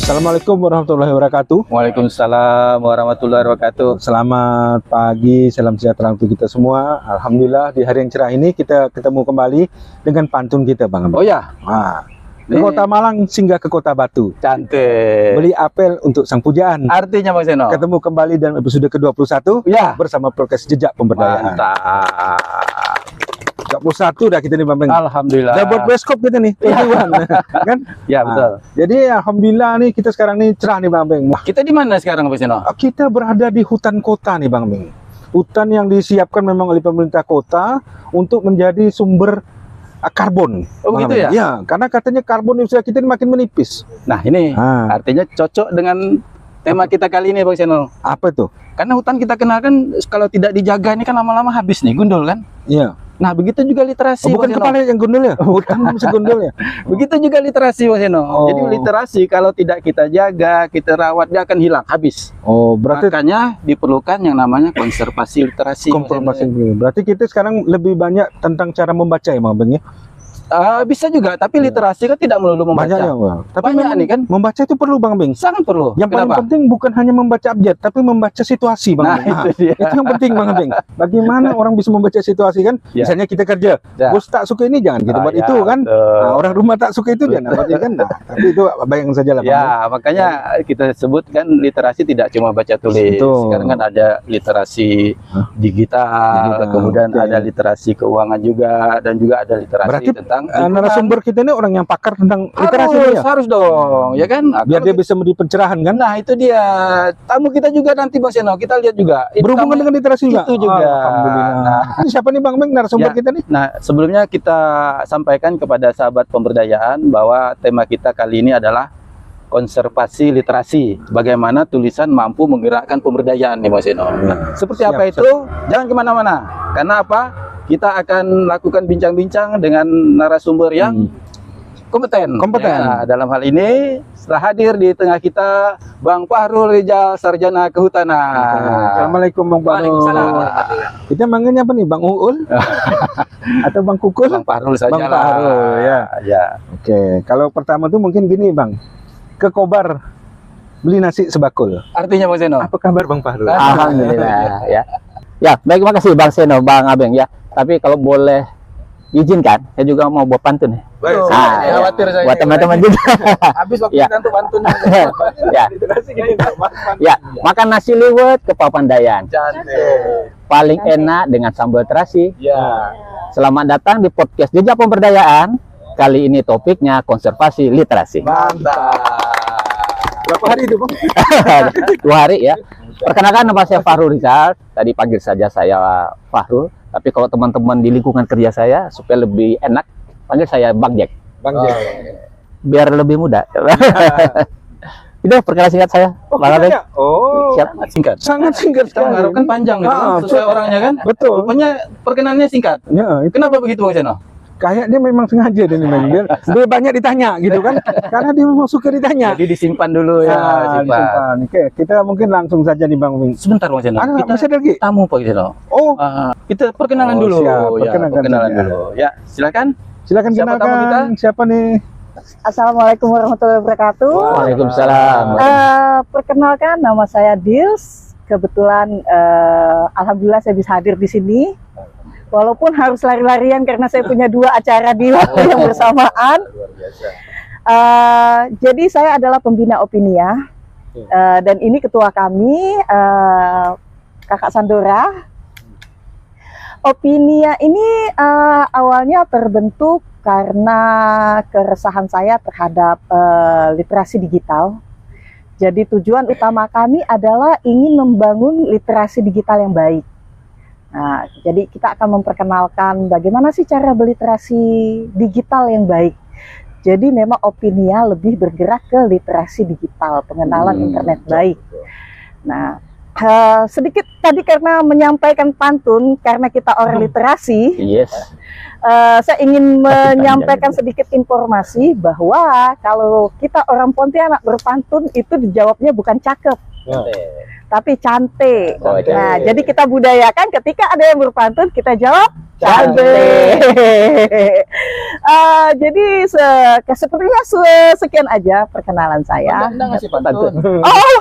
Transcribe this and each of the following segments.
Assalamualaikum warahmatullahi wabarakatuh. Waalaikumsalam warahmatullahi wabarakatuh. Selamat pagi, salam sejahtera untuk kita semua. Alhamdulillah di hari yang cerah ini kita ketemu kembali dengan pantun kita, Bang. Oh ya, Nah, ke Kota Malang singgah ke Kota Batu. cantik. Beli apel untuk sang pujaan. Artinya Bang Seno. Ketemu kembali dalam episode ke-21 Ya, bersama podcast Jejak Pemberdayaan. mantap. 21 dah kita nih, Bang. Alhamdulillah. Udah buat bioskop kita nih, tujuan. Kan? Ya betul. Jadi alhamdulillah nih kita sekarang nih cerah nih, Bang Beng. Wah, Kita di mana sekarang Bang Seno? kita berada di hutan kota nih, Bang Beng. Hutan yang disiapkan memang oleh pemerintah kota untuk menjadi sumber karbon. Oh, Bang begitu Beng. Ya, karena katanya karbon di usia kita ini makin menipis. Nah ini artinya cocok dengan tema kita kali ini Bang Seno. Apa itu? Karena hutan kita kenal kan kalau tidak dijaga ini kan lama-lama habis nih, gundul kan? Iya. Nah begitu juga literasi. Oh, bukan Bang Seno. kepala yang gundul ya? Bukan masih gundul ya? Begitu juga literasi Bang Seno. Oh. Jadi literasi kalau tidak kita jaga, kita rawat, dia akan hilang, habis. Oh, berarti Makanya diperlukan yang namanya konservasi literasi. konfirmasi ini. Berarti kita sekarang lebih banyak tentang cara membaca ya, Bang Beng ya? Bisa juga, tapi literasi kan tidak melulu membaca. Banyak ya, Bang. Tapi Banyak memang nih kan. membaca itu perlu, Bang Beng. Sangat perlu. Yang paling Kenapa? penting bukan hanya membaca abjad, tapi membaca situasi, Bang. Nah, Beng. itu dia. Itu yang penting, Bang Beng. Bagaimana orang bisa membaca situasi kan? Ya. Misalnya kita kerja, Ya. bos tak suka ini jangan kita Ah, buat ya, itu kan. betul. Nah, orang rumah tak suka itu jangan buat itu kan. Nah, tapi itu bayang saja lah, Bang. Ya, makanya kita sebutkan literasi tidak cuma baca tulis. Betul. Sekarang kan ada literasi digital, Digital, kemudian oke. ada literasi keuangan juga, dan juga ada literasi Berarti tentang narasumber kita ini orang yang pakar tentang literasi harus, ya. harus dong, ya kan? Biar dia bisa memberi pencerahan kan. Nah, itu dia. Tamu kita juga nanti Bang Seno, kita lihat juga. Itu Berhubungan tamu- dengan literasi juga. itu juga. Alhamdulillah. Nah. Ini siapa nih, Bang Beng, narasumber Ya. kita nih? Nah, sebelumnya kita sampaikan kepada sahabat pemberdayaan bahwa tema kita kali ini adalah konservasi literasi. Bagaimana tulisan mampu menggerakkan pemberdayaan nih Mas Eno. Nah, seperti Siap, apa itu? Jangan kemana-mana. Karena apa? Kita akan lakukan bincang-bincang dengan narasumber yang kompeten. Kompeten. Ya, dalam hal ini setelah hadir di tengah kita Bang Fahrul Rijal, Sarjana Kehutanan. Assalamualaikum, Bang Fahrul. Waalaikumsalam. Kita manggilnya apa nih, Bang Uul? Atau Bang Kukul? Bang Fahrul saja. Bang Fahrul, ya. Ya. Oke, kalau pertama tuh mungkin gini, Bang. Ke Kobar beli nasi sebakul. Artinya Bang Seno. Apa kabar, Bang Fahrul? Alhamdulillah ya. Ya, baik, terima kasih Bang Seno, Bang Abeng ya. Tapi kalau boleh izinkan, saya juga mau buat pantun ya. Baik, Ah, ya. khawatir saya. Buat teman-teman juga. Habis waktu Ya. kita untuk pantun. Ya. Ya, makan nasi liwet ke Papandayan. Cantik. Paling enak dengan sambal terasi. Ya. Selamat datang di podcast Jejak Pemberdayaan. Kali ini topiknya konservasi literasi. Mantap. Berapa hari itu, Bang? 2 hari ya. Perkenalkan, nama saya Fahrul Rizal. Tadi panggil saja saya Fahrul. Tapi kalau teman-teman di lingkungan kerja saya supaya lebih enak, panggil saya Bang Jack. Bang Jack. Biar lebih mudah. Itu perkenalan singkat saya. Oh, Bang Abeng. kitanya? Oh, Siap. Singkat. sangat singkat Kita mengharapkan sekali. panjang gitu kan, sesuai orangnya kan. Betul. Rupanya perkenalannya singkat. Ya, itu Kenapa begitu Bang Seno? kayak dia memang sengaja dia nih, Bang. Biar banyak ditanya gitu kan. Karena dia memang suka ditanya. Jadi disimpan dulu ya. Simpan. Oke, kita mungkin langsung saja nih, Bang Beng. Sebentar Bang Seno. Ada Kita masih ada lagi? tamu Pak Seno. Oh, Kita perkenalan Oh, dulu. siap. Ya, Perkenalkan perkenalan saja. dulu. Ya, silakan. silakan Siapa tamu kita? kenalkan siapa nih? Assalamualaikum warahmatullahi wabarakatuh. Waalaikumsalam. Perkenalkan, nama saya Dils. Kebetulan, alhamdulillah saya bisa hadir di sini. Walaupun harus lari-larian karena saya punya 2 acara di waktu yang bersamaan. Jadi saya adalah pembina Opinia, dan ini ketua kami, Kakak Sandora. Opinia ini awalnya terbentuk karena keresahan saya terhadap literasi digital. Jadi tujuan utama kami adalah ingin membangun literasi digital yang baik. Nah, jadi kita akan memperkenalkan bagaimana sih cara berliterasi digital yang baik. Jadi memang Opinia lebih bergerak ke literasi digital, pengenalan internet baik. Nah, sedikit tadi karena menyampaikan pantun, karena kita orang literasi, Yes. saya ingin menyampaikan sedikit informasi bahwa kalau kita orang Pontianak berpantun itu dijawabnya bukan cakep, tapi cantik. Oh, Nah, cantik. jadi kita budayakan ketika ada yang berpantun kita jawab cantik. Jadi sepertinya sekian aja perkenalan saya. ngasih pantun. Oh,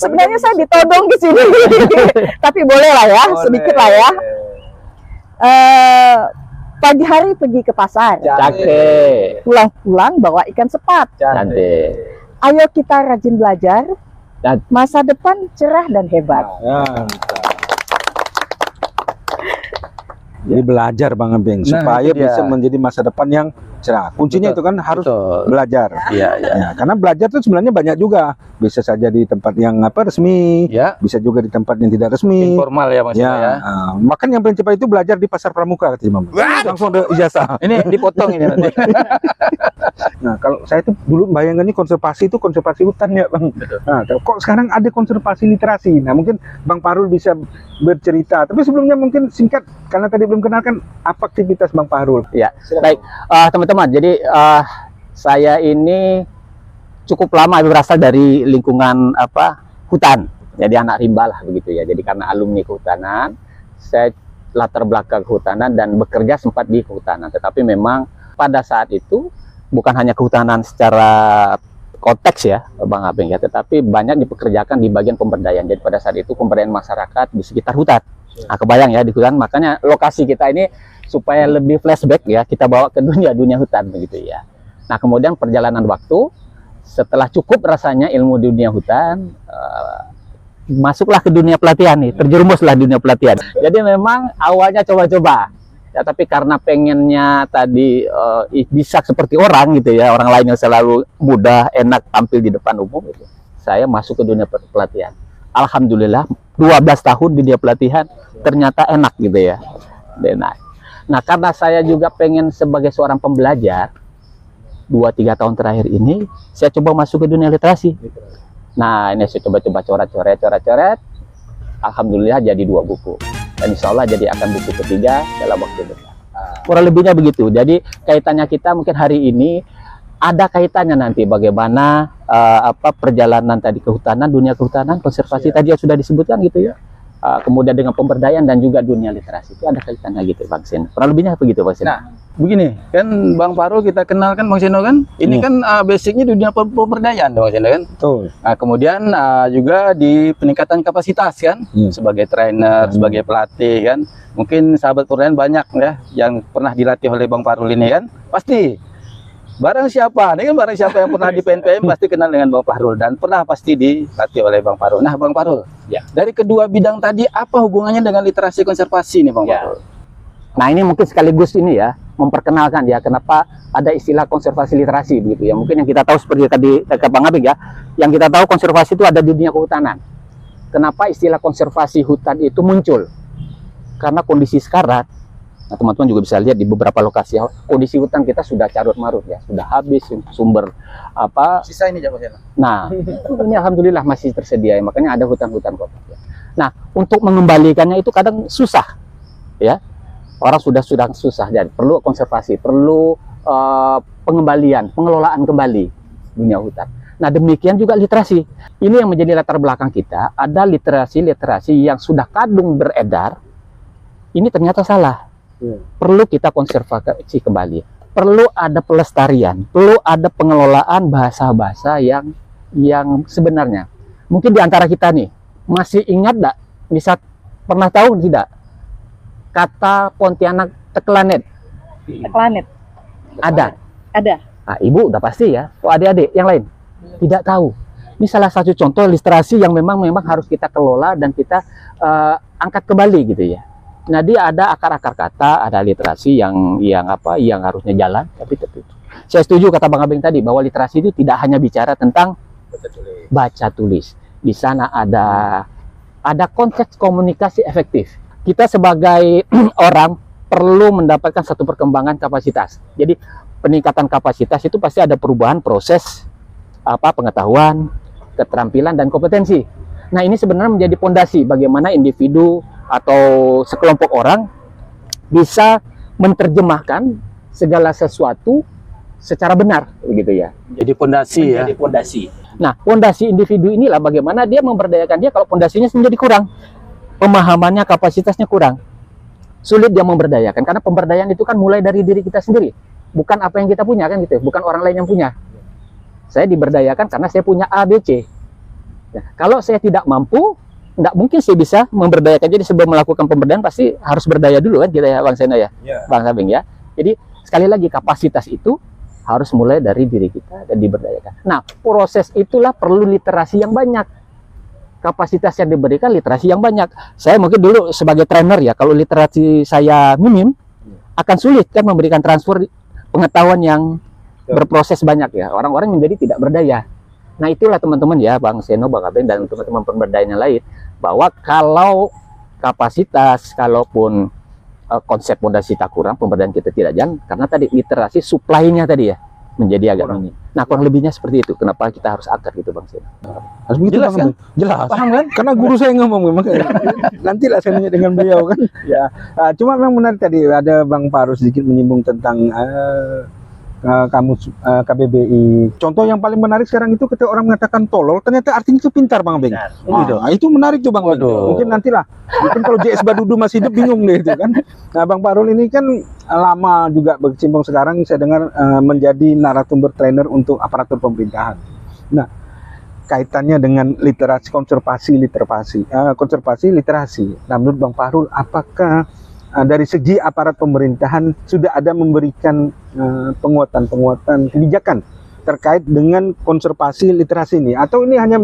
sebenarnya saya ditodong di sini, tapi boleh lah ya, sedikit lah ya. Pagi hari pergi ke pasar, Cakep. pulang-pulang bawa ikan sepat. Cantik. Ayo kita rajin belajar, Dan masa depan cerah dan hebat. Jadi belajar Bang Abeng Nah, supaya itu dia. bisa menjadi masa depan yang cerah. Kuncinya Betul. itu kan harus Betul. belajar. Iya, iya. Ya, karena belajar itu sebenarnya banyak juga. Bisa saja di tempat yang resmi, Ya, bisa juga di tempat yang tidak resmi. informal ya Mas Ya, ya. makan yang paling cepat itu belajar di pasar pramuka katanya Mama. Langsung ada ijazah. Ini dipotong ini nanti. Nah, kalau saya itu dulu bayangannya konservasi itu konservasi hutan ya Bang. Nah, kok sekarang ada konservasi literasi. Nah, mungkin Bang Fahrul bisa bercerita. Tapi sebelumnya mungkin singkat karena tadi belum kenalkan apa aktivitas Bang Fahrul. Ya, baik teman-teman. Jadi saya ini cukup lama berasal dari lingkungan hutan. Jadi anak rimba lah begitu ya. Jadi karena alumni kehutanan, saya latar belakang kehutanan dan bekerja sempat di kehutanan. Tetapi memang pada saat itu bukan hanya kehutanan secara konteks ya, Bang Abeng ya, tetapi banyak dipekerjakan di bagian pemberdayaan. Jadi pada saat itu pemberdayaan masyarakat di sekitar hutan. Nah, kebayang ya di hutan, makanya lokasi kita ini supaya lebih flashback ya, kita bawa ke dunia hutan begitu ya. Nah, kemudian perjalanan waktu setelah cukup rasanya ilmu dunia hutan, masuklah ke dunia pelatihan nih, terjerumuslah dunia pelatihan. Jadi memang awalnya coba-coba. Ya, tapi karena pengennya tadi bisa seperti orang gitu ya, orang lain yang selalu mudah, enak tampil di depan umum gitu. Saya masuk ke dunia pelatihan. Alhamdulillah 12 tahun di dunia pelatihan ternyata enak gitu ya. Enak. Nah, karena saya juga pengen sebagai seorang pembelajar 2-3 tahun terakhir ini saya coba masuk ke dunia literasi. Nah, ini saya coba-coba coret-coret. Alhamdulillah jadi 2 buku. Dan insya Allah jadi akan buku ketiga dalam waktu dekat. Kurang lebihnya begitu. Jadi kaitannya kita mungkin hari ini ada kaitannya nanti bagaimana perjalanan tadi kehutanan, dunia kehutanan, konservasi tadi yang sudah disebutkan gitu ya. Kemudian dengan pemberdayaan dan juga dunia literasi itu ada kaitannya gitu Bang Sen. Kurang lebihnya begitu Bang Sen. Nah, begini kan Bang Fahrul kita kenal kan Bang Seno kan. Ini kan basicnya dunia pemberdayaan Bang Seno kan. Betul. Nah, kemudian juga di peningkatan kapasitas kan, sebagai trainer, sebagai pelatih kan. Mungkin sahabat pemberdayaan banyak ya yang pernah dilatih oleh Bang Fahrul ini kan. Pasti barang siapa, ini kan barang siapa yang pernah di PNPM pasti kenal dengan Bang Fahrul dan pernah pasti dilatih oleh Bang Fahrul. Nah, Bang Fahrul, Ya. dari kedua bidang tadi apa hubungannya dengan literasi konservasi nih Bang Ya. Fahrul? Nah, ini mungkin sekaligus ini ya memperkenalkan ya kenapa ada istilah konservasi literasi begitu ya. Mungkin yang kita tahu seperti tadi kata Bang Abeng ya, yang kita tahu konservasi itu ada di dunia kehutanan. Kenapa istilah konservasi hutan itu muncul? Karena kondisi sekarang, nah teman-teman juga bisa lihat di beberapa lokasi kondisi hutan kita sudah carut marut ya, sudah habis sumber Sisa ini Bang Seno. Nah, ini alhamdulillah masih tersedia ya, makanya ada hutan-hutan kota. Nah, untuk mengembalikannya itu kadang susah ya. Orang sudah susah, jadi perlu konservasi, perlu pengembalian, pengelolaan kembali dunia hutan. Nah, demikian juga literasi. Ini yang menjadi latar belakang kita, ada literasi yang sudah kadung beredar, ini ternyata salah. Perlu kita konservasi kembali. Perlu ada pelestarian, perlu ada pengelolaan bahasa-bahasa yang sebenarnya. Mungkin di antara kita nih, masih ingat enggak? Bisa pernah tahu tidak? Kata Pontianak Teklanet. Planet Ada. ada. Nah, ibu udah pasti ya. Oh, adik-adik yang lain tidak tahu. Ini salah satu contoh literasi yang memang harus kita kelola dan kita angkat kembali gitu ya. Nah, dia ada akar-akar kata, ada literasi yang harusnya jalan, tapi saya setuju kata Bang Abeng tadi bahwa literasi itu tidak hanya bicara tentang baca tulis. Di sana ada konteks komunikasi efektif. Kita sebagai orang perlu mendapatkan satu perkembangan kapasitas. Jadi peningkatan kapasitas itu pasti ada perubahan proses pengetahuan, keterampilan dan kompetensi. Nah, ini sebenarnya menjadi fondasi bagaimana individu atau sekelompok orang bisa menerjemahkan segala sesuatu secara benar, begitu ya. Jadi pondasi ya. Menjadi pondasi. Nah, pondasi individu inilah bagaimana dia memberdayakan dia kalau pondasinya menjadi kurang, pemahamannya, kapasitasnya kurang, sulit dia memberdayakan. Karena pemberdayaan itu kan mulai dari diri kita sendiri, bukan apa yang kita punya kan gitu, bukan orang lain yang punya. Saya diberdayakan karena saya punya A, B, C. Nah, kalau saya tidak mampu, tidak mungkin saya bisa memberdayakan. Jadi sebelum melakukan pemberdayaan pasti harus berdaya dulu kan kita ya, Bang Seno ya, Bang Sabing ya. Jadi sekali lagi kapasitas itu harus mulai dari diri kita dan diberdayakan. Nah, proses itulah perlu literasi yang banyak. Kapasitas yang diberikan literasi yang banyak. Saya mungkin dulu sebagai trainer ya, kalau literasi saya minim, akan sulit kan memberikan transfer pengetahuan yang berproses banyak ya. Orang-orang menjadi tidak berdaya. Nah, itulah teman-teman ya, Bang Seno, Bang Abeng, dan teman-teman pemberdayaan yang lain, bahwa kalau kapasitas, kalaupun konsep pondasi tak kurang, pemberdayaan kita tidak jalan, karena tadi literasi supply-nya tadi ya menjadi agak minim. Nah, kurang lebihnya seperti itu. Kenapa kita harus akar gitu, Bang Seno? Harus begitu, Jelas Bang kan? Abeng? Jelas. Paham kan? Karena guru saya ngomong memang. Nanti lah saya nanya dengan beliau kan. Ya, cuma memang menarik tadi ada Bang Paru sedikit menyinggung tentang kamus KBBI. Contoh yang paling menarik sekarang itu ketika orang mengatakan tolol, ternyata artinya itu pintar, Bang Abeng. Gitu. Itu menarik tuh, Bang. Waduh. Mungkin nantilah. Mungkin kalau JS Badudu masih hidup bingung deh itu kan. Nah, Bang Parul ini kan lama juga berkecimpung, sekarang saya dengar menjadi narasumber trainer untuk aparatur pemerintahan. Nah, kaitannya dengan literasi konservasi literasi. Nah, menurut Bang Parul, apakah dari segi aparat pemerintahan sudah ada memberikan penguatan kebijakan terkait dengan konservasi literasi ini, atau ini hanya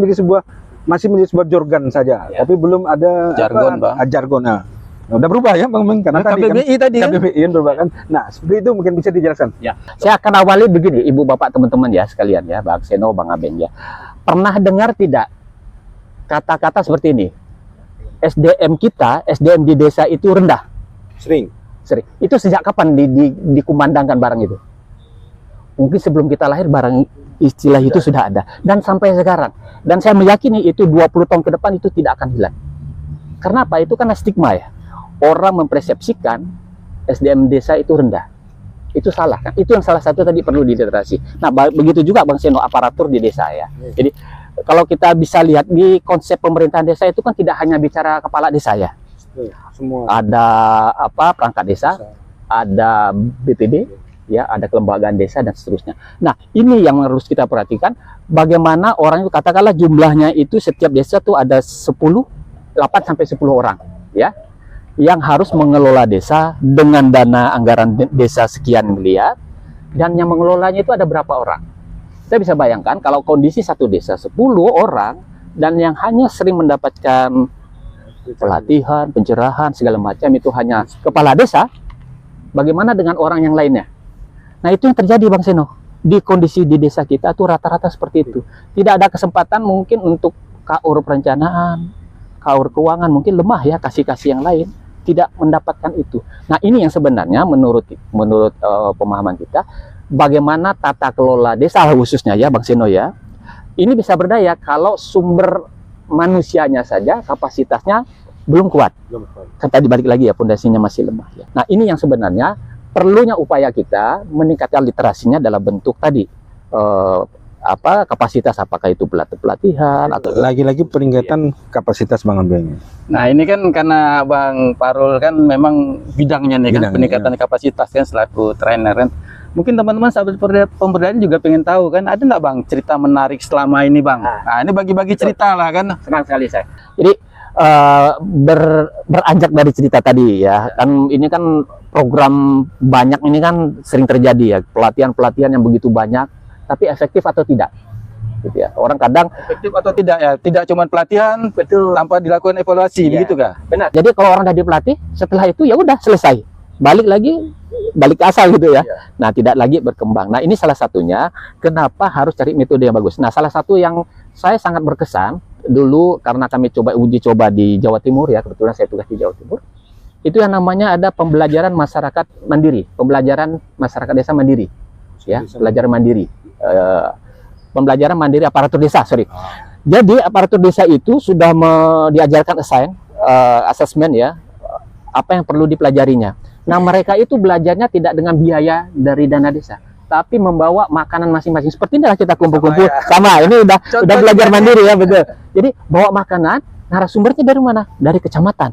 masih menjadi sebuah jargon saja, tapi belum ada Jargon, Bang. Jargon. Nah, udah berubah ya, Bang Meng, karena tadi KBBI kan, tadi kan? KBBI kan berubah kan. Nah, seperti itu mungkin bisa dijelaskan. Saya akan awali begini, Ibu Bapak teman-teman ya sekalian ya, Bang Seno, Bang Abeng ya. Pernah dengar tidak kata-kata seperti ini? SDM kita, SDM di desa itu rendah. Sering. Itu sejak kapan dikumandangkan barang itu? Mungkin sebelum kita lahir barang istilah itu sudah ada. Dan sampai sekarang. Dan saya meyakini itu 20 tahun ke depan itu tidak akan hilang. Karena apa? Itu karena stigma ya. Orang mempersepsikan SDM desa itu rendah. Itu salah kan? Itu yang salah satu tadi perlu diliterasi. Nah, begitu juga Bang Seno, aparatur di desa ya. Jadi kalau kita bisa lihat di konsep pemerintahan desa itu kan tidak hanya bicara kepala desa ya. Semua. Ada perangkat desa, ada BPD, ya, ada kelembagaan desa dan seterusnya. Nah, ini yang harus kita perhatikan, bagaimana orang itu, katakanlah jumlahnya itu setiap desa tuh ada 8 sampai 10 orang, ya, yang harus mengelola desa dengan dana anggaran desa sekian miliar, dan yang mengelolanya itu ada berapa orang. Kita bisa bayangkan kalau kondisi satu desa 10 orang dan yang hanya sering mendapatkan pelatihan, pencerahan, segala macam itu hanya kepala desa, bagaimana dengan orang yang lainnya? Nah, itu yang terjadi, Bang Seno. Di kondisi di desa kita tuh rata-rata seperti itu. Tidak ada kesempatan mungkin untuk KUR perencanaan, KUR keuangan, mungkin lemah ya, kasih-kasih yang lain, tidak mendapatkan itu. Nah, ini yang sebenarnya menurut pemahaman kita, bagaimana tata kelola desa khususnya ya, Bang Seno ya, ini bisa berdaya kalau sumber manusianya saja kapasitasnya belum kuat. Kan tadi balik lagi ya, pondasinya masih lemah ya. Nah, ini yang sebenarnya perlunya upaya kita meningkatkan literasinya dalam bentuk tadi kapasitas, apakah itu pelatihan atau Lagi-lagi peningkatan kapasitas Bang Abeng. Nah, ini kan karena Bang Parul kan memang bidangnya nih kan, Bidangnya, peningkatan kapasitas kan selaku trainer kan. Mungkin teman-teman sahabat pemberdayaan juga pengen tahu kan, ada nggak Bang cerita menarik selama ini Bang? Nah, ini bagi-bagi cerita lah kan. senang sekali saya. Jadi beranjak dari cerita tadi ya, kan ini kan program banyak ini kan sering terjadi ya, pelatihan-pelatihan yang begitu banyak, tapi efektif atau tidak? Gitu ya. Orang kadang Efektif atau tidak ya? Tidak cuma pelatihan, betul. tanpa dilakukan evaluasi, Iya. begitu kah? Benar. Jadi kalau orang udah dipelatih, setelah itu ya udah selesai. Balik ke asal gitu ya. Nah, tidak lagi berkembang. Nah, ini salah satunya kenapa harus cari metode yang bagus. Nah, salah satu yang saya sangat berkesan dulu karena kami uji coba di Jawa Timur ya, kebetulan saya tugas di Jawa Timur. Itu yang namanya ada pembelajaran masyarakat mandiri, pembelajaran masyarakat desa mandiri. Ya, pembelajaran mandiri. Pembelajaran mandiri aparatur desa, sorry. Jadi aparatur desa itu sudah diajarkan asesmen ya, apa yang perlu dipelajarinya. Nah, mereka itu belajarnya tidak dengan biaya dari dana desa, tapi membawa makanan masing-masing. Seperti inilah kita kumpul-kumpul Sama, ya. sama. Ini udah Contohnya belajar ya. mandiri ya, betul. Jadi bawa makanan, narasumbernya dari mana? Dari kecamatan.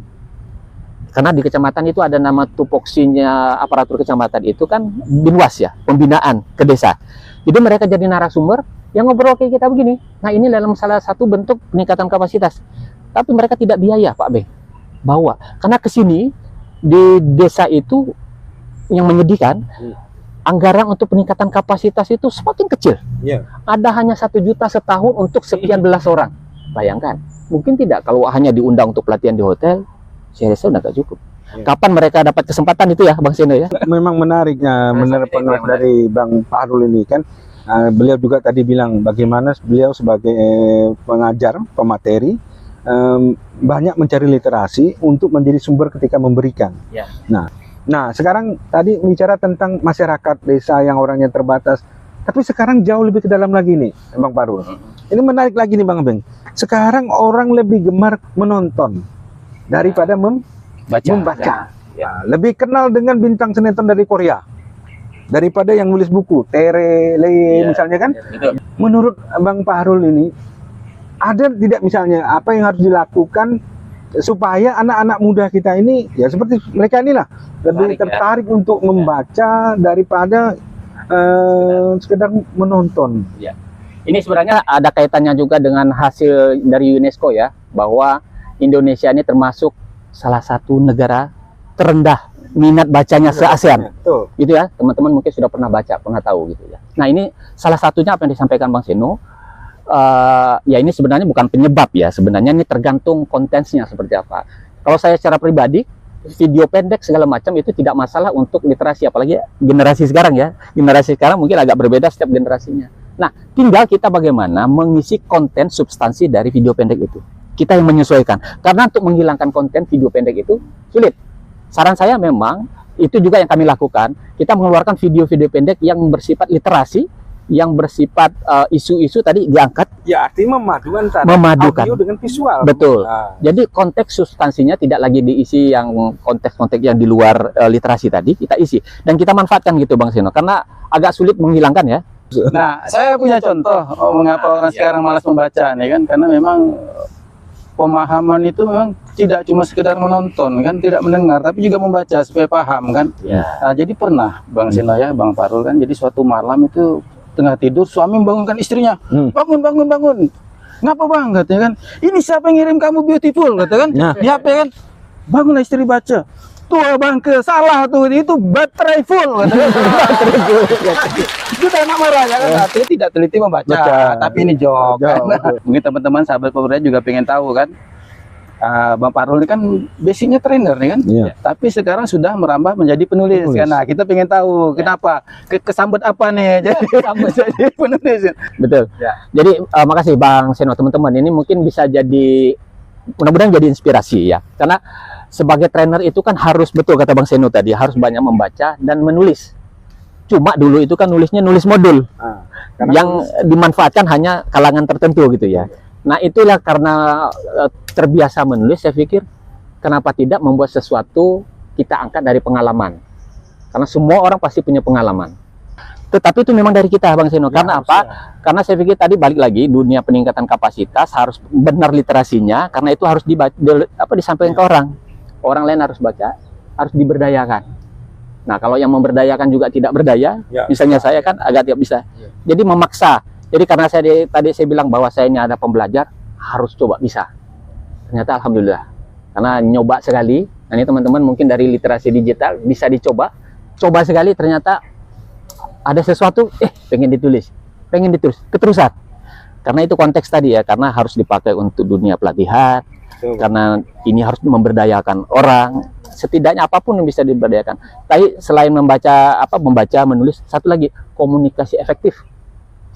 Karena di kecamatan itu ada nama tupoksinya aparatur kecamatan itu kan binwas ya, pembinaan ke desa. Jadi mereka jadi narasumber yang ngobrol kayak kita begini. Nah ini dalam salah satu bentuk peningkatan kapasitas. Tapi mereka tidak biaya Pak Beng, bawa. Karena ke sini di desa itu yang menyedihkan, anggaran untuk peningkatan kapasitas itu semakin kecil. Iya. Ada hanya 1 juta setahun untuk sekian belas orang. Bayangkan, mungkin tidak kalau hanya diundang untuk pelatihan di hotel, saya rasa udah gak cukup. Iya. Kapan mereka dapat kesempatan itu ya Bang Seno ya? Memang menariknya menurut pengawas dari Bang Fahrul ini kan, beliau juga tadi bilang bagaimana beliau sebagai pengajar, pemateri, banyak mencari literasi untuk menjadi sumber ketika memberikan. Ya. Nah sekarang tadi bicara tentang masyarakat desa yang orangnya terbatas, tapi sekarang jauh lebih ke dalam lagi nih, Bang Fahrul. Ini menarik lagi nih Bang Beng. Sekarang orang lebih gemar menonton daripada membaca. Ya. Lebih kenal dengan bintang sinetron dari Korea daripada yang nulis buku, Tere, Leye, Ya. misalnya kan. Betul. Menurut Bang Fahrul ini, ada tidak misalnya apa yang harus dilakukan supaya anak-anak muda kita ini ya seperti mereka inilah lebih Tertarik, ya. tertarik untuk membaca daripada sekedar menonton. Ini sebenarnya ada kaitannya juga dengan hasil dari UNESCO ya, bahwa Indonesia ini termasuk salah satu negara terendah minat bacanya se-ASEAN. Betul. Gitu ya, teman-teman mungkin sudah pernah baca, pernah tahu gitu ya. Nah ini salah satunya apa yang disampaikan Bang Seno, ya ini sebenarnya bukan penyebab ya, sebenarnya ini tergantung kontennya seperti apa. Kalau saya secara pribadi, video pendek segala macam itu tidak masalah untuk literasi, apalagi generasi sekarang ya. Generasi sekarang mungkin agak berbeda setiap generasinya. Nah, tinggal kita bagaimana mengisi konten substansi dari video pendek itu. Kita yang menyesuaikan. Karena untuk menghilangkan konten video pendek itu sulit. Saran saya memang, itu juga yang kami lakukan, kita mengeluarkan video-video pendek yang bersifat literasi, yang bersifat isu-isu tadi diangkat, Ya artinya memadukan Memadukan. audio dengan visual. betul. Nah, Jadi konteks substansinya tidak lagi diisi yang konteks-konteks yang di luar literasi tadi, kita isi. Dan kita manfaatkan gitu Bang Seno, karena agak sulit menghilangkan ya. Nah, saya punya contoh mengapa orang sekarang malas membaca nih kan, karena memang pemahaman itu memang tidak cuma sekedar menonton kan, tidak mendengar, tapi juga membaca supaya paham kan. Nah, jadi pernah Bang Seno ya, Bang Fahrul kan, jadi suatu malam itu tengah tidur, suami membangunkan istrinya, bangun, bangun, bangun. Ngapa Bang? Katanya kan, ini siapa yang ngirim kamu beautiful? Kata kan, Nah. di HP kan, bangunlah istri baca. Tuh bangke, salah tuh, itu baterai full. Katanya, baterai full. Itu enak marah ya kan, artinya tidak teliti membaca, Baca. tapi ini jok. Jok, Kan? betul. Mungkin teman-teman sahabat pemuda juga pengen tahu kan, Bang Fahrul ini kan basicnya trainer nih kan, Iya. tapi sekarang sudah merambah menjadi penulis. Penulis. Kan? Nah, kita pengen tahu kenapa, kesambet apa nih jadi penulis. Betul. Ya. Jadi makasih Bang Seno, teman-teman. Ini mungkin bisa jadi, mudah-mudahan jadi inspirasi ya. Karena sebagai trainer itu kan harus, betul kata Bang Seno tadi, harus banyak membaca dan menulis. Cuma dulu itu kan nulisnya nulis modul Nah, karena yang dimanfaatkan hanya kalangan tertentu gitu ya. Nah itulah karena terbiasa menulis, saya pikir kenapa tidak membuat sesuatu kita angkat dari pengalaman. Karena semua orang pasti punya pengalaman. Tetapi itu memang dari kita Bang Seno. Ya, Karena harusnya. apa? Karena saya pikir tadi balik lagi, dunia peningkatan kapasitas harus benar literasinya, karena itu harus disampaikan ke orang. Orang lain harus baca, harus diberdayakan. Nah kalau yang memberdayakan juga tidak berdaya, Ya. misalnya saya kan agak tidak bisa. Ya. Jadi memaksa. Jadi karena tadi saya bilang bahwa saya ini ada pembelajar, harus coba bisa. Ternyata alhamdulillah. Karena nyoba sekali, nah ini teman-teman mungkin dari literasi digital bisa dicoba. Coba sekali ternyata ada sesuatu, pengen ditulis, keterusan. Karena itu konteks tadi ya, karena harus dipakai untuk dunia pelatihan, Betul. karena ini harus memberdayakan orang. Setidaknya apapun yang bisa diberdayakan. Tapi selain membaca, menulis, satu lagi komunikasi efektif.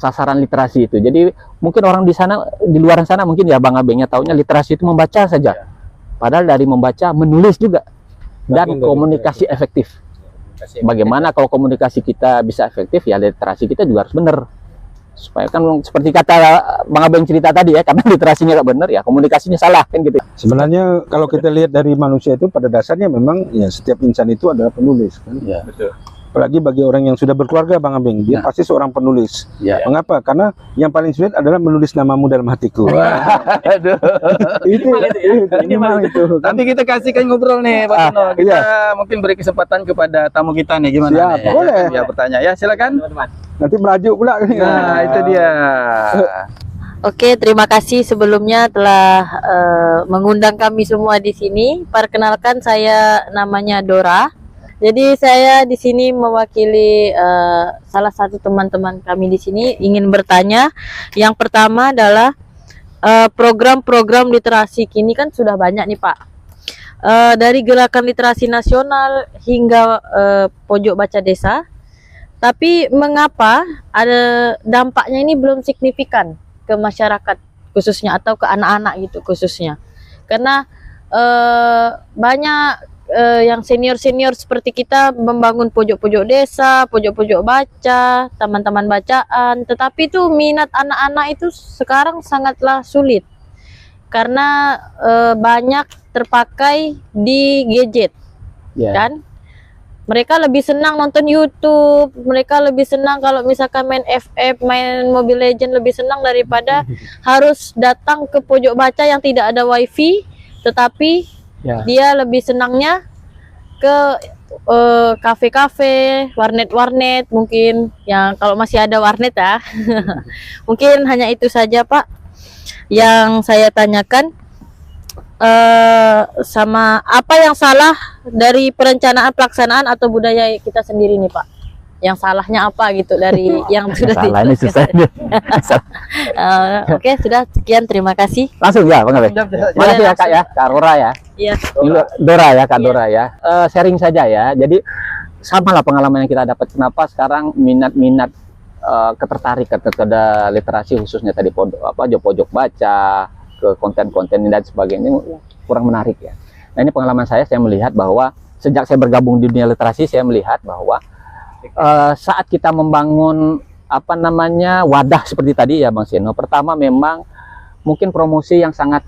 Sasaran literasi itu. Jadi mungkin orang di sana, di luar sana mungkin ya Bang Abengnya taunya literasi itu membaca saja. Padahal dari membaca menulis juga. Dan Bagian dari komunikasi efektif. Bagaimana kalau komunikasi kita bisa efektif, ya literasi kita juga harus benar. Supaya kan seperti kata Bang Abeng cerita tadi ya, karena literasinya nggak benar ya komunikasinya salah kan gitu. Sebenarnya kalau kita lihat dari manusia itu pada dasarnya memang ya setiap insan itu adalah penulis kan. Ya, betul. Apalagi bagi orang yang sudah berkeluarga, Bang Abeng, dia Nah. pasti seorang penulis. Ya. Mengapa? Karena yang paling sulit adalah menulis namamu dalam hatiku. Aduh. itu, minimal itu. Kan? Nanti kita kasihkan ngobrol nih, Pak Tino. Kita iya. mungkin beri kesempatan kepada tamu kita nih, gimana Siap, nih? boleh. Ya, bertanya. Ya, silakan. Nanti merajuk pula. Nah, itu dia. Oke, terima kasih sebelumnya telah mengundang kami semua di sini. Perkenalkan, saya namanya Dora. Jadi saya di sini mewakili salah satu teman-teman kami di sini ingin bertanya. Yang pertama adalah program-program literasi kini kan sudah banyak nih Pak. Dari gerakan literasi nasional hingga pojok baca desa. Tapi mengapa ada dampaknya ini belum signifikan ke masyarakat khususnya atau ke anak-anak gitu khususnya? Karena banyak yang senior-senior seperti kita membangun pojok-pojok desa, pojok-pojok baca, taman-taman bacaan, tetapi itu minat anak-anak itu sekarang sangatlah sulit karena banyak terpakai di gadget, Ya. kan? Mereka lebih senang nonton YouTube, mereka lebih senang kalau misalkan main FF, main Mobile Legend, lebih senang daripada harus datang ke pojok baca yang tidak ada wifi, tetapi Ya. dia lebih senangnya ke kafe-kafe, warnet-warnet mungkin, yang kalau masih ada warnet ya. Mungkin hanya itu saja Pak yang saya tanyakan. Sama apa yang salah dari perencanaan, pelaksanaan atau budaya kita sendiri nih Pak? Yang salahnya apa gitu dari yang sudah Salah ini susah. Oke, sudah sekian, terima kasih. Langsung ya, Bang Abeng. Makasih ya Kak ya, Kak Aurora ya. Iya. Dora ya, Kak Iya. Dora ya. Sharing saja ya. Jadi sama lah pengalaman yang kita dapat. Kenapa sekarang minat-minat ketertarikan kepada literasi khususnya tadi pojok baca, ke konten-konten dan sebagainya kurang menarik ya. Nah, ini pengalaman saya melihat bahwa sejak saya bergabung di dunia literasi, saya melihat bahwa saat kita membangun wadah seperti tadi ya Bang Seno, pertama memang mungkin promosi yang sangat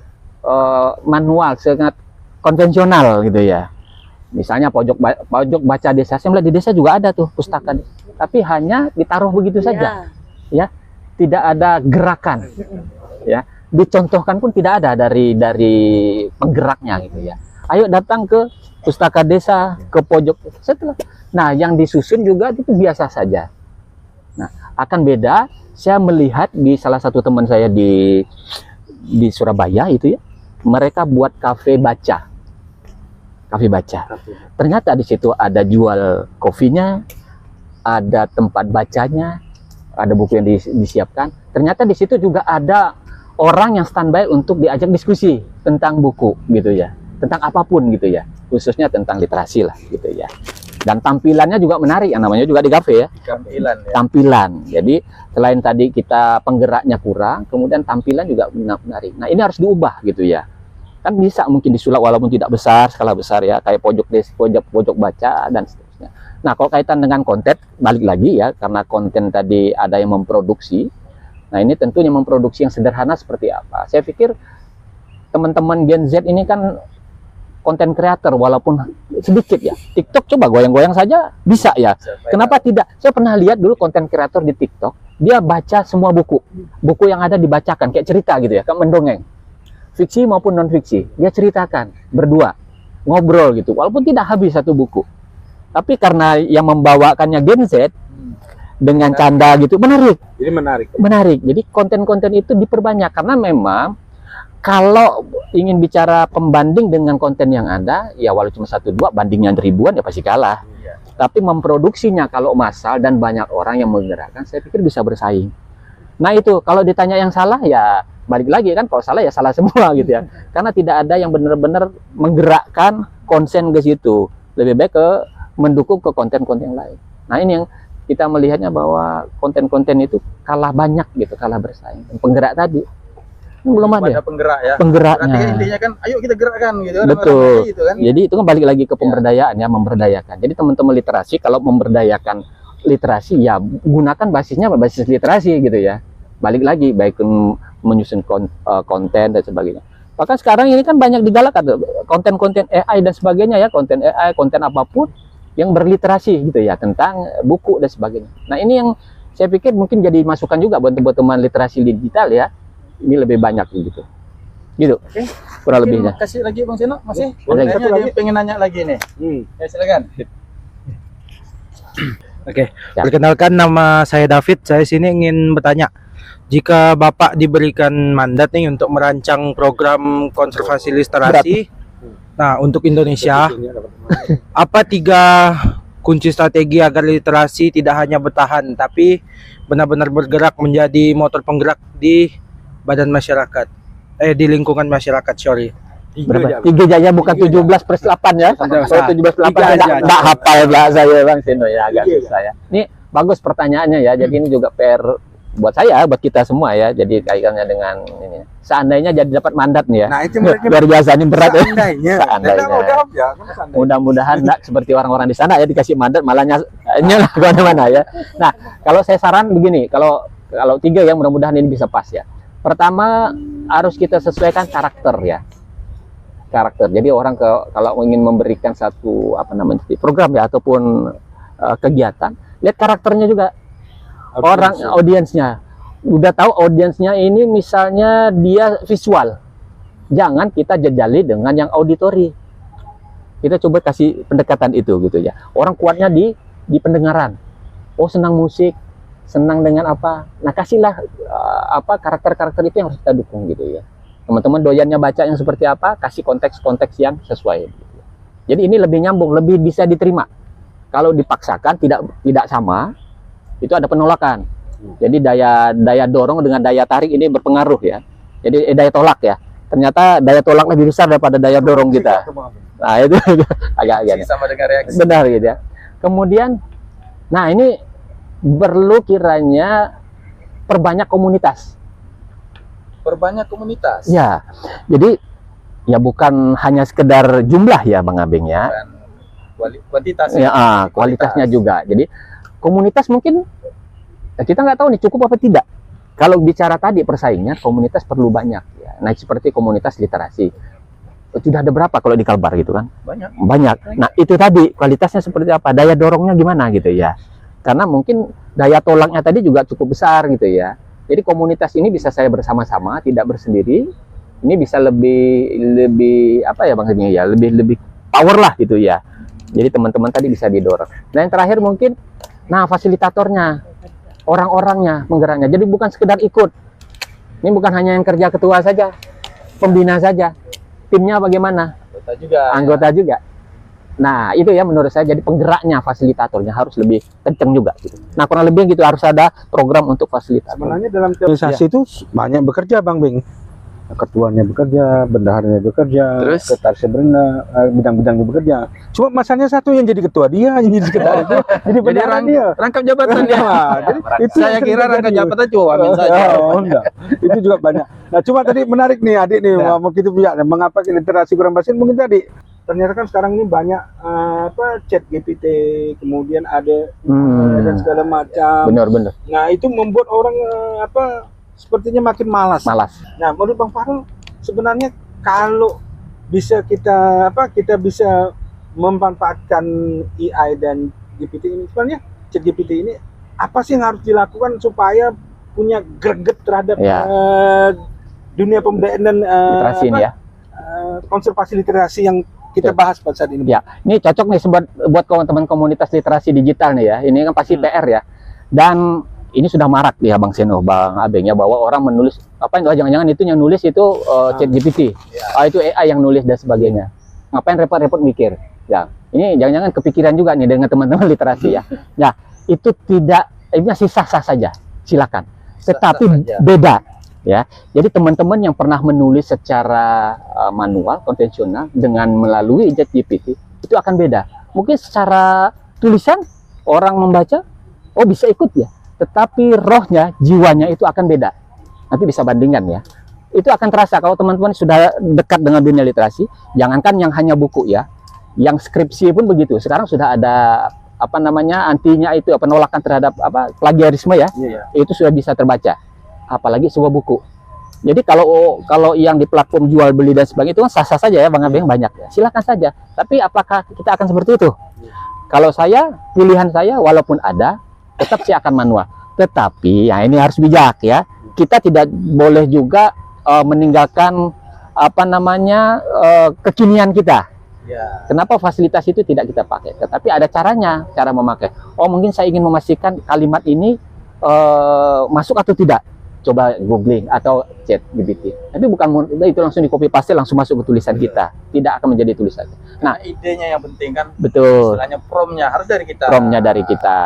manual, sangat konvensional gitu ya. Misalnya pojok baca desa, saya melihat di desa juga ada tuh pustaka, tapi hanya ditaruh begitu saja, ya, tidak ada gerakan, ya, dicontohkan pun tidak ada dari penggeraknya gitu ya. Ayo datang ke pustaka desa, ke pojok setelah. Nah, yang disusun juga itu biasa saja. Nah, akan beda. Saya melihat di salah satu teman saya di Surabaya itu ya, mereka buat kafe baca. Ternyata di situ ada jual kopinya, ada tempat bacanya, ada buku yang disiapkan. Ternyata di situ juga ada orang yang standby untuk diajak diskusi tentang buku gitu ya, tentang apapun gitu ya, khususnya tentang literasi lah gitu ya. Dan tampilannya juga menarik, yang namanya juga di kafe ya. Tampilan ya. Tampilan. Jadi selain tadi kita penggeraknya kurang, kemudian tampilan juga menarik. Nah, ini harus diubah gitu ya. Kan bisa mungkin disulap walaupun tidak besar, skala besar ya, kayak pojok baca dan seterusnya. Nah, kalau kaitan dengan konten, balik lagi ya, karena konten tadi ada yang memproduksi. Nah, ini tentunya memproduksi yang sederhana seperti apa. Saya pikir teman-teman Gen Z ini kan konten kreator walaupun sedikit ya. TikTok coba goyang-goyang saja bisa ya. Kenapa tidak? Saya pernah lihat dulu konten kreator di TikTok, dia baca semua buku yang ada dibacakan kayak cerita gitu ya, kayak mendongeng. Fiksi maupun non fiksi, dia ceritakan berdua, ngobrol gitu. Walaupun tidak habis satu buku. Tapi karena yang membawakannya Gen Z dengan canda gitu, menarik. Jadi menarik. Menarik. Jadi konten-konten itu diperbanyak karena memang kalau ingin bicara pembanding dengan konten yang ada, ya walau cuma 1-2, bandingnya ribuan ya pasti kalah. Iya. Tapi memproduksinya kalau massal dan banyak orang yang menggerakkan, saya pikir bisa bersaing. Nah itu, kalau ditanya yang salah ya balik lagi kan, kalau salah ya salah semua gitu ya. Karena tidak ada yang benar-benar menggerakkan konsen ke situ. Lebih baik ke mendukung ke konten-konten yang lain. Nah ini yang kita melihatnya bahwa konten-konten itu kalah banyak gitu, kalah bersaing. Penggerak tadi belum ada. Ada penggerak ya. Penggeraknya. Berarti kan intinya kan, ayo kita gerakkan gitu kan. Betul. Rame-rame gitu kan. Jadi itu kan balik lagi ke pemberdayaan ya, memberdayakan. Jadi teman-teman literasi kalau memberdayakan literasi ya gunakan basisnya basis literasi gitu ya. Balik lagi baik menyusun konten dan sebagainya. Bahkan sekarang ini kan banyak digalakkan konten-konten AI dan sebagainya ya, konten AI, konten apapun yang berliterasi gitu ya tentang buku dan sebagainya. Nah ini yang saya pikir mungkin jadi masukan juga buat teman-teman literasi digital ya. Ini lebih banyak gitu. Gitu. Oke. Kurang lebihnya. Kasih lagi Bang Seno, masih. Boleh. Kayaknya dia pengen nanya lagi nih. Ya silakan. Oke, Ya. perkenalkan nama saya David. Saya sini ingin bertanya, jika Bapak diberikan mandat nih untuk merancang program konservasi literasi, nah untuk Indonesia, apa 3 kunci strategi agar literasi tidak hanya bertahan, tapi benar-benar bergerak menjadi motor penggerak di badan masyarakat, di lingkungan masyarakat, sorry. Berapa? 3 aja bukan 17/8 ya. Kalau 17/8 enggak hafal lah saya Bang Seno ya, agak susah ya. Ini bagus pertanyaannya ya. Jadi ini juga PR buat saya, buat kita semua ya. Jadi kaitannya dengan ini. Seandainya jadi dapat mandat nih ya. Nah, itu Luar biasa ini berat ya. seandainya. Seandainya. Nah, jawab ya, kan seandainya. Mudah-mudahan enggak seperti orang-orang di sana ya dikasih mandat malah nyelah kemana-mana ya. Nah, kalau saya saran begini, kalau 3 yang mudah-mudahan ini bisa pas ya. Pertama harus kita sesuaikan karakter ya. Karakter. Jadi orang kalau ingin memberikan satu program ya ataupun kegiatan, lihat karakternya juga. Orang audiensnya. Udah tahu audiensnya ini misalnya dia visual. Jangan kita jejali dengan yang auditori. Kita coba kasih pendekatan itu gitu ya. Orang kuatnya di pendengaran. Oh, senang musik, senang dengan apa. Nah, kasihlah karakter-karakter itu yang harus kita dukung gitu ya. Teman-teman doyannya baca yang seperti apa, kasih konteks-konteks yang sesuai. Jadi ini lebih nyambung, lebih bisa diterima. Kalau dipaksakan tidak sama, itu ada penolakan. Jadi daya dorong dengan daya tarik ini berpengaruh ya. Jadi daya tolak ya. Ternyata daya tolak lebih besar daripada daya dorong kita. Nah itu agak-agak Sama dengan reaksi. benar gitu ya. Kemudian, nah ini perlu kiranya perbanyak komunitas. Perbanyak komunitas. Ya, jadi ya bukan hanya sekedar jumlah ya Bang Abeng ya. Kuantitas. Ya, kualitasnya juga. Jadi komunitas mungkin kita nggak tahu nih cukup apa tidak. Kalau bicara tadi persaingan, komunitas perlu banyak ya. Nah, seperti komunitas literasi. Sudah ada berapa kalau di Kalbar gitu kan? Banyak. Nah, itu tadi kualitasnya seperti apa? Daya dorongnya gimana gitu ya. Karena mungkin daya tolaknya tadi juga cukup besar gitu ya. Jadi komunitas ini bisa saya bersama-sama, tidak bersendiri. Ini bisa lebih apa ya Bang Seni ya, lebih power lah gitu ya. Jadi teman-teman tadi bisa didorong. Dan yang terakhir mungkin, nah fasilitatornya, orang-orangnya, penggeraknya. Jadi bukan sekedar ikut. Ini bukan hanya yang kerja ketua saja, pembina saja. Timnya bagaimana? Anggota juga. Nah itu ya menurut saya, jadi penggeraknya, fasilitatornya harus lebih kenceng juga gitu. Nah kurang lebih gitu harus ada program untuk fasilitator. Sebenarnya dalam organisasi itu banyak bekerja Bang Beng. Ketuanya bekerja, bendaharanya bekerja, Terus? sekretarisnya bidang-bidangnya bekerja. Cuma masalahnya satu yang jadi ketua dia, yang jadi sekretaris dia, jadi bendahara dia. Rangkap jabatan ya. Jadi itu Saya yang kira sering rangkap terjadi. jabatan cuma wamen saja. Oh, enggak. Itu juga banyak. Nah, cuma tadi menarik nih adik nih, begitu ya, mengapa literasi kurang pasien mungkin tadi. Ternyata kan sekarang ini banyak chat GPT, kemudian ada dan segala macam. Benar-benar Nah, itu membuat orang sepertinya makin malas. Nah, menurut Bang Farul sebenarnya kalau bisa kita bisa memanfaatkan AI dan GPT ini, sebenarnya chat GPT ini apa sih yang harus dilakukan supaya punya greget terhadap dunia pemberdayaan dan literasi ini ya. Konservasi literasi yang kita bahas pada saat ini. Ya, ini cocok nih buat teman-teman komunitas literasi digital nih ya. Ini kan pasti PR ya. Dan ini sudah marak ya Bang Seno, Bang Abeng ya, bahwa orang menulis jangan-jangan itu yang nulis itu chat GPT. Itu AI yang nulis dan sebagainya. Ngapain repot-repot mikir? Ya, ini jangan-jangan kepikiran juga nih dengan teman-teman literasi ya. Nah, itu ini masih sah-sah saja. Silakan. Tetapi beda ya. Jadi teman-teman yang pernah menulis secara manual, konvensional dengan melalui chat GPT itu akan beda. Mungkin secara tulisan orang membaca bisa ikut ya. Tetapi rohnya, jiwanya itu akan beda. Nanti bisa bandingkan ya. Itu akan terasa kalau teman-teman sudah dekat dengan dunia literasi. Jangankan yang hanya buku ya, yang skripsi pun begitu. Sekarang sudah ada antinya itu penolakan terhadap plagiarisme ya. Itu sudah bisa terbaca. Apalagi sebuah buku. Jadi kalau yang di platform jual beli dan sebagainya itu kan sah-sah saja ya Bang Abeng, banyak ya. Silakan saja. Tapi apakah kita akan seperti itu? kalau pilihan saya walaupun ada, tetap saya akan manual. Tetapi ya ini harus bijak ya. Kita tidak boleh juga meninggalkan kekinian kita. Ya. Kenapa fasilitas itu tidak kita pakai? Tetapi ada caranya, cara memakai. Oh, mungkin saya ingin memastikan kalimat ini masuk atau tidak. Coba googling atau chat GPT. Tapi bukan itu langsung di copy paste langsung masuk ke tulisan kita. Tidak akan menjadi tulisan. Nah, idenya yang penting kan. betul. Istilahnya promnya harus dari kita. Promnya dari kita.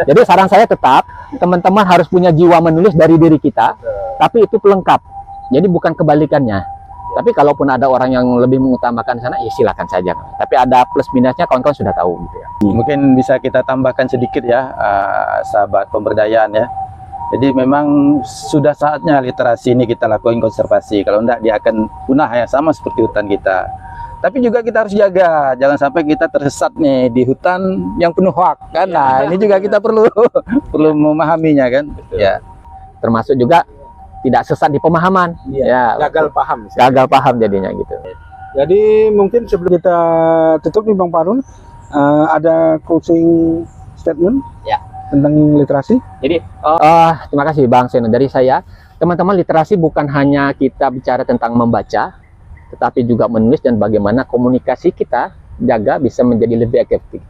Jadi saran saya tetap teman-teman harus punya jiwa menulis dari diri kita, tapi itu pelengkap. Jadi bukan kebalikannya. Tapi kalaupun ada orang yang lebih mengutamakan sana, ya silakan saja. Tapi ada plus minusnya, kawan-kawan sudah tahu gitu ya. Mungkin bisa kita tambahkan sedikit ya, sahabat pemberdayaan ya. Jadi memang sudah saatnya literasi ini kita lakukan konservasi. Kalau enggak dia akan punah ya, sama seperti hutan kita. Tapi juga kita harus jaga, jangan sampai kita tersesat nih di hutan yang penuh hoak kan. Nah, ini juga kita perlu memahaminya kan. Ya. Termasuk juga tidak sesat di pemahaman. Ya, Gagal paham. gagal paham jadinya gitu. Jadi mungkin sebelum kita tutup nih Bang Parul, ada closing statement Ya. tentang literasi. Jadi terima kasih Bang Seno. Dari saya, teman-teman, literasi bukan hanya kita bicara tentang membaca, tetapi juga menulis dan bagaimana komunikasi kita jaga bisa menjadi lebih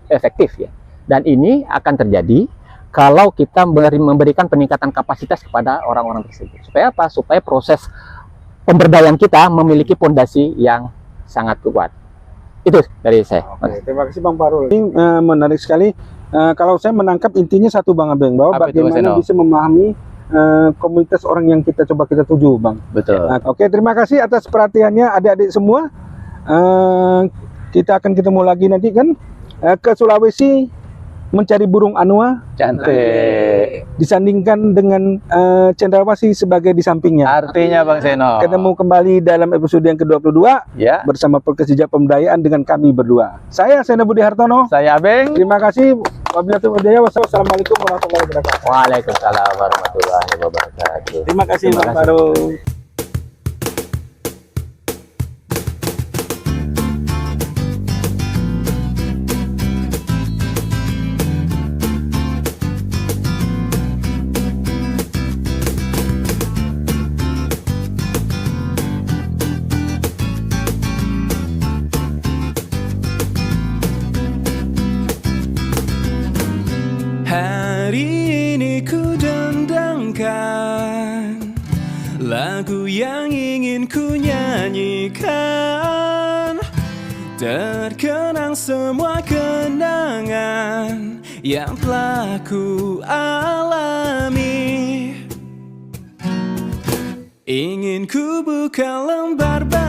efektif ya. Dan ini akan terjadi kalau kita memberikan peningkatan kapasitas kepada orang-orang tersebut. Supaya apa? Supaya proses pemberdayaan kita memiliki fondasi yang sangat kuat. Itu dari saya. Oke, terima kasih Bang Parul. Ini menarik sekali. Kalau saya menangkap intinya satu Bang Abeng, bahwa Apa itu, Mas bagaimana Eno? bisa memahami komunitas orang yang kita coba kita tuju, Bang. Betul. Oke, terima kasih atas perhatiannya adik-adik semua. Kita akan ketemu lagi nanti kan ke Sulawesi mencari burung anua Cantik. disandingkan dengan cendrawasih sebagai di sampingnya. Artinya Bang Seno. Ketemu kembali dalam episode yang ke-22 Ya. bersama Podcast Jejak Pemberdayaan dengan kami berdua. Saya Seno Budi Hartono. Saya Abeng. Terima kasih. Wassalamualaikum warahmatullahi wabarakatuh. Waalaikumsalam warahmatullahi wabarakatuh. Terima kasih Terima Bang kasih. Parul. Hari ini ku dendangkan lagu yang ingin ku nyanyikan, terkenang semua kenangan yang telah ku alami. Ingin ku buka lembar baru